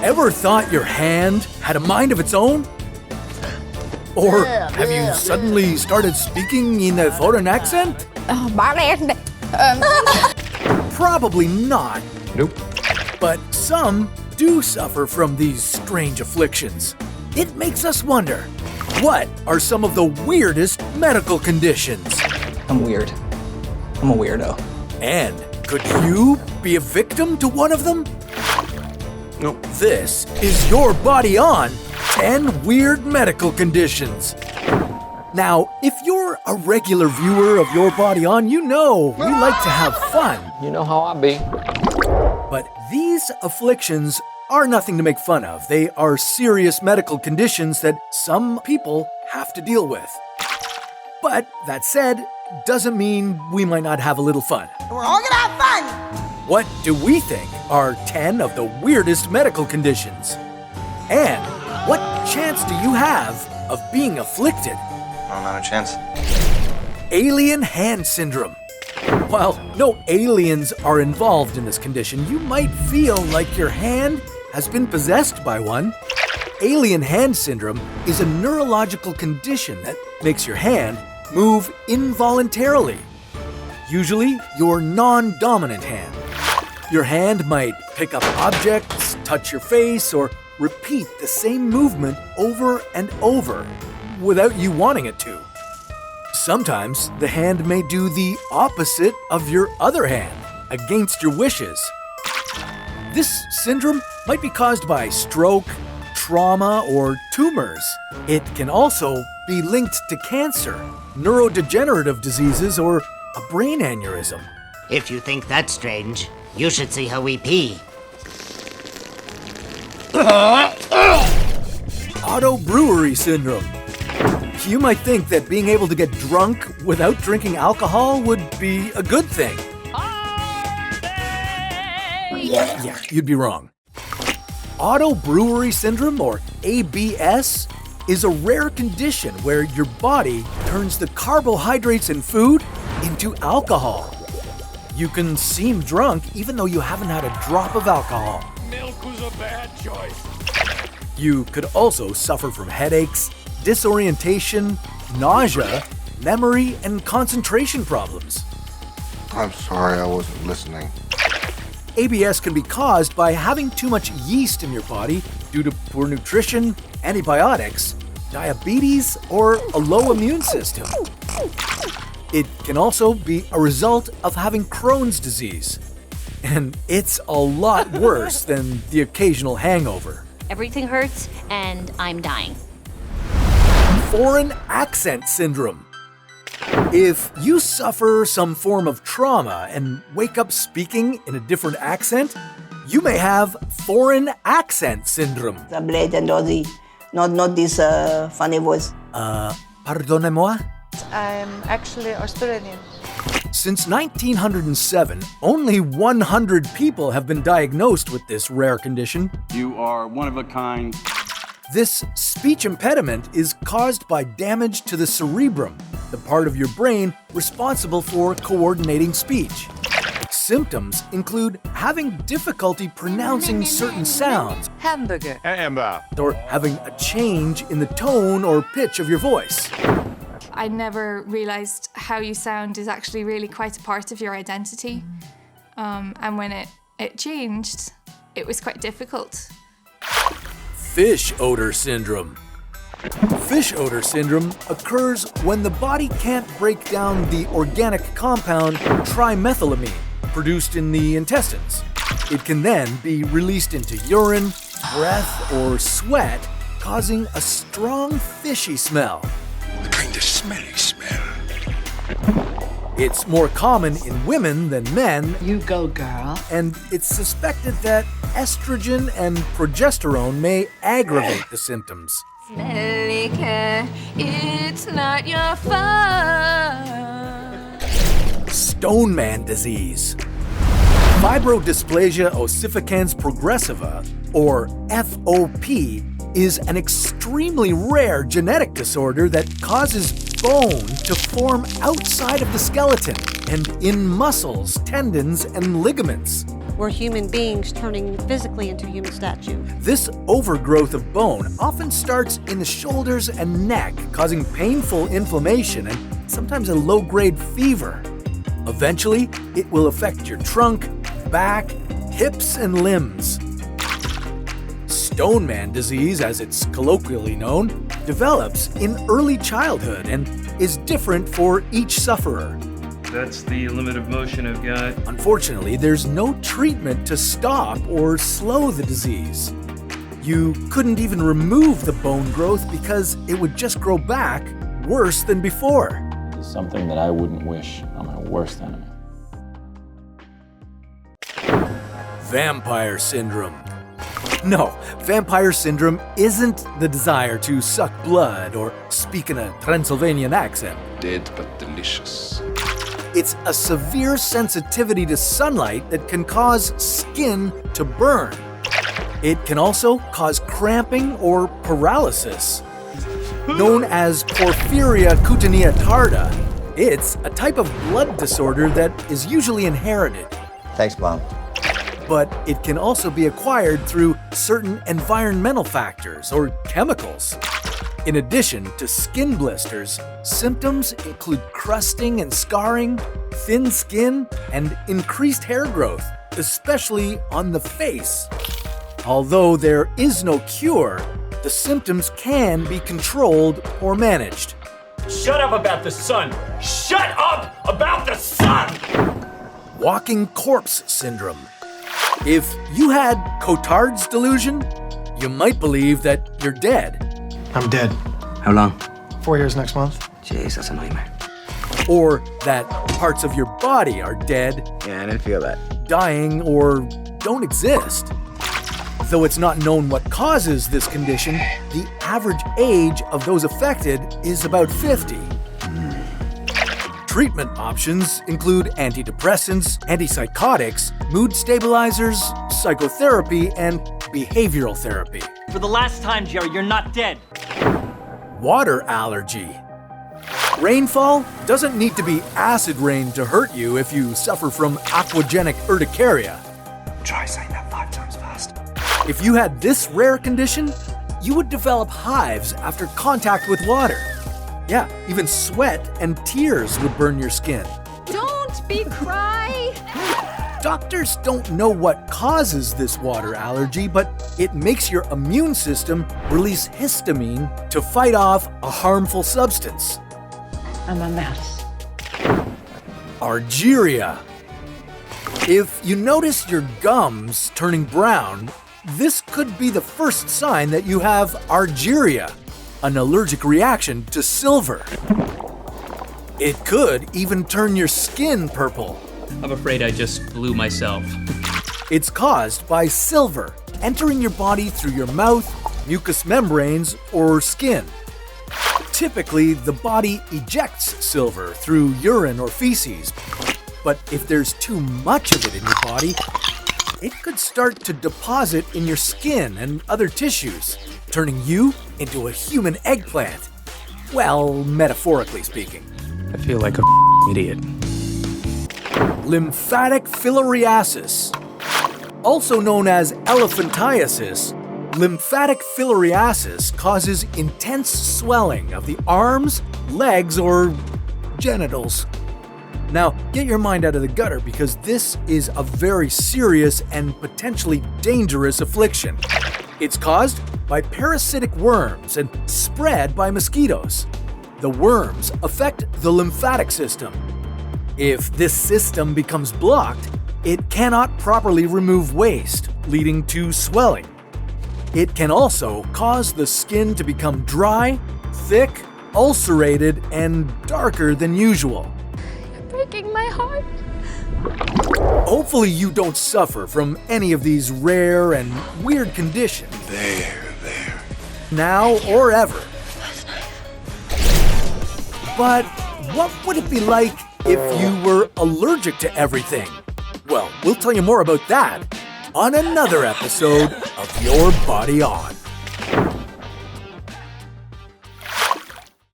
Ever thought your hand had a mind of its own? Or have you suddenly started speaking in a foreign accent? Probably not. Nope. But some do suffer from these strange afflictions. It makes us wonder, what are some of the weirdest medical conditions? I'm weird. I'm a weirdo. And could you be a victim to one of them? Nope. This is Your Body On 10 Weird Medical Conditions. Now, if you're a regular viewer of Your Body On, you know we like to have fun. You know how I be. But these afflictions are nothing to make fun of. They are serious medical conditions that some people have to deal with. But that said, doesn't mean we might not have a little fun. We're all gonna have fun! What do we think are 10 of the weirdest medical conditions? And what chance do you have of being afflicted? No, not a chance. Alien hand syndrome. While no aliens are involved in this condition, you might feel like your hand has been possessed by one. Alien hand syndrome is a neurological condition that makes your hand move involuntarily. Usually, your non-dominant hand. Your hand might pick up objects, touch your face, or repeat the same movement over and over without you wanting it to. Sometimes the hand may do the opposite of your other hand, against your wishes. This syndrome might be caused by stroke, trauma, or tumors. It can also be linked to cancer, neurodegenerative diseases, or a brain aneurysm. If you think that's strange, you should see how we pee. Auto-Brewery Syndrome. You might think that being able to get drunk without drinking alcohol would be a good thing. Yeah, you'd be wrong. Auto-Brewery Syndrome, or ABS, is a rare condition where your body turns the carbohydrates in food into alcohol. You can seem drunk even though you haven't had a drop of alcohol. Milk was a bad choice. You could also suffer from headaches, disorientation, nausea, memory, and concentration problems. I'm sorry, I wasn't listening. ABS can be caused by having too much yeast in your body due to poor nutrition, antibiotics, diabetes, or a low immune system. It can also be a result of having Crohn's disease. And it's a lot worse than the occasional hangover. Everything hurts, and I'm dying. Foreign accent syndrome. If you suffer some form of trauma and wake up speaking in a different accent, you may have foreign accent syndrome. The blatant Aussie, not this funny voice. Pardonnez-moi? I'm actually Australian. Since 1907, only 100 people have been diagnosed with this rare condition. You are one of a kind. This speech impediment is caused by damage to the cerebrum, the part of your brain responsible for coordinating speech. Symptoms include having difficulty pronouncing certain sounds, Hamburger. or having a change in the tone or pitch of your voice. I never realised how you sound is actually really quite a part of your identity. And when it changed, it was quite difficult. Fish odor syndrome. Fish odor syndrome occurs when the body can't break down the organic compound trimethylamine produced in the intestines. It can then be released into urine, breath, or sweat, causing a strong fishy smell. A kind of smelly smell. It's more common in women than men. You go, girl. And it's suspected that estrogen and progesterone may aggravate the symptoms. Smelly cat, it's not your fault. Stone man disease. Fibrodysplasia ossificans progressiva, or FOP, is an extremely rare genetic disorder that causes bone to form outside of the skeleton and in muscles, tendons, and ligaments. We're human beings turning physically into human statue. This overgrowth of bone often starts in the shoulders and neck, causing painful inflammation and sometimes a low-grade fever. Eventually, it will affect your trunk, back, hips, and limbs. Stone Man disease, as it's colloquially known, develops in early childhood and is different for each sufferer. That's the limit of motion I've got. Unfortunately, there's no treatment to stop or slow the disease. You couldn't even remove the bone growth because it would just grow back worse than before. It's something that I wouldn't wish on my worst enemy. Vampire Syndrome. No, Vampire Syndrome isn't the desire to suck blood or speak in a Transylvanian accent. Dead but delicious. It's a severe sensitivity to sunlight that can cause skin to burn. It can also cause cramping or paralysis. Known as Porphyria cutanea tarda, it's a type of blood disorder that is usually inherited. Thanks, Mom. But it can also be acquired through certain environmental factors or chemicals. In addition to skin blisters, symptoms include crusting and scarring, thin skin, and increased hair growth, especially on the face. Although there is no cure, the symptoms can be controlled or managed. Shut up about the sun! Shut up about the sun! Walking corpse syndrome. If you had Cotard's delusion, you might believe that you're dead. I'm dead. How long? 4 years next month. Jeez, that's a nightmare. Or that parts of your body are dead, Yeah, I didn't feel that. dying, or don't exist. Though it's not known what causes this condition, the average age of those affected is about 50. Treatment options include antidepressants, antipsychotics, mood stabilizers, psychotherapy, and behavioral therapy. For the last time, Jerry, you're not dead. Water allergy. Rainfall doesn't need to be acid rain to hurt you if you suffer from aquagenic urticaria. Try saying that 5 times fast. If you had this rare condition, you would develop hives after contact with water. Yeah, even sweat and tears would burn your skin. Don't be cry. Doctors don't know what causes this water allergy, but it makes your immune system release histamine to fight off a harmful substance. I'm a mess. Argyria. If you notice your gums turning brown, this could be the first sign that you have Argyria, an allergic reaction to silver. It could even turn your skin purple. I'm afraid I just blew myself. It's caused by silver entering your body through your mouth, mucous membranes, or skin. Typically, the body ejects silver through urine or feces, but if there's too much of it in your body, it could start to deposit in your skin and other tissues, turning you into a human eggplant. Well, metaphorically speaking. I feel like a idiot. Lymphatic filariasis. Also known as elephantiasis, lymphatic filariasis causes intense swelling of the arms, legs, or genitals. Now, get your mind out of the gutter because this is a very serious and potentially dangerous affliction. It's caused by parasitic worms and spread by mosquitoes. The worms affect the lymphatic system. If this system becomes blocked, it cannot properly remove waste, leading to swelling. It can also cause the skin to become dry, thick, ulcerated, and darker than usual. You're breaking my heart. Hopefully you don't suffer from any of these rare and weird conditions. There. Now or ever. But what would it be like if you were allergic to everything? Well, we'll tell you more about that on another episode of Your Body On.